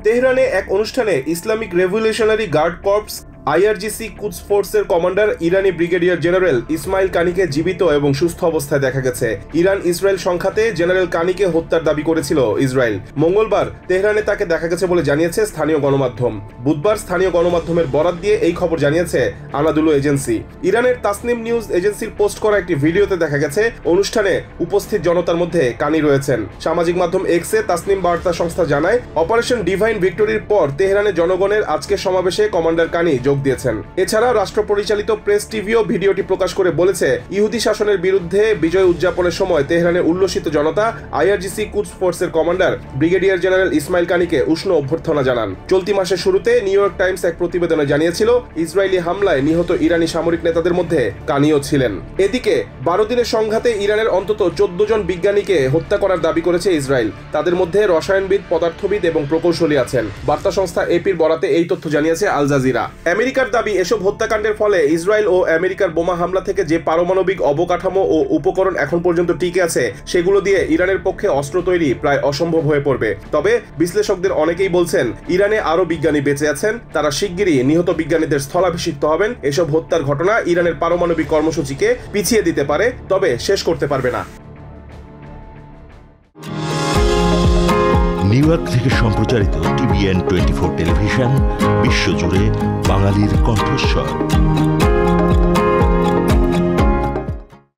তেহরানে এক অনুষ্ঠানে Islamic revolutionary guard corps IRGC Quds ফোর্সের কমান্ডার ইরানি ব্রিগেডিয়ার জেনারেল ইসমাইল কানিকে জীবিত এবং সুস্থ অবস্থায় দেখা গেছে। ইরান ইসরায়েল সংঘাতে জেনারেল কানিকে হত্যার দাবি করেছিল ইসরায়েল। মঙ্গলবার তেহরানে তাকে দেখা গেছে বলে জানিয়েছে স্থানীয় গণমাধ্যম। বুধবার স্থানীয় গণমাধ্যমের বরাত দিয়ে এই খবর জানিয়েছে আনাদুলু এজেন্সি। ইরানের তাসনিম নিউজ এজেন্সির পোস্ট করা একটি ভিডিওতে দেখা গেছে অনুষ্ঠানে উপস্থিত জনতার মধ্যে কানি রয়েছেন। সামাজিক মাধ্যম এক্সে তাসনিম বার্তা সংস্থা জানায়, অপারেশন ডিভাইন ভিক্টোরির পর তেহরানে জনগণের আজকের সমাবেশে কমান্ডার কানি দিয়েছেন। এছাড়া রাষ্ট্র পরিচালিত প্রেস টিভিও ভিডিওটি প্রকাশ করে বলেছে, ইহুদি শাসনের বিরুদ্ধে বিজয় উদযাপনের সময় তেহরানে উল্লসিত জনতা আইআরজিসি কুদস ফোর্সের কমান্ডার ব্রিগেডিয়ার জেনারেল ইসমাইল কানিকে উষ্ণ অভ্যর্থনা জানান। চলতি মাসের শুরুতে নিউ ইয়র্ক টাইমস এক প্রতিবেদনে জানিয়েছিল, ইসরায়েলি হামলায় নিহত ইরানি সামরিক নেতাদের মধ্যে কানিও ছিলেন। এদিকে 12 দিনের সংঘাতে ইরানের অন্তত 14 জন বিজ্ঞানীকে হত্যা করার দাবি করেছে ইসরায়েল। তাদের মধ্যে রসায়নবিদ, পদার্থবিদ এবং প্রকৌশলী আছেন। বার্তা সংস্থা এপির বরাতে এই তথ্য জানিয়েছে আল জাজিরা। আমেরিকার দাবি, এসব হত্যাকাণ্ডের ফলে ইসরায়েল ও আমেরিকার বোমা হামলা থেকে যে পারমাণবিক অবকাঠামো ও উপকরণ এখন পর্যন্ত টিকে আছে, সেগুলো দিয়ে ইরানের পক্ষে অস্ত্র তৈরি প্রায় অসম্ভব হয়ে পড়বে। তবে বিশ্লেষকদের অনেকেই বলছেন, ইরানে আরো বিজ্ঞানী বেঁচে আছেন, তারা শিগগিরই নিহত বিজ্ঞানীদের স্থলাভিষিক্ত হবেন। এসব হত্যার ঘটনা ইরানের পারমাণবিক কর্মসূচিকে পিছিয়ে দিতে পারে, তবে শেষ করতে পারবে না। নিউ ইয়র্ক থেকে সম্প্রচারিত TVN 24 টেলিভিশন বিশ্বজুড়ে বাঙালির কণ্ঠস্বর।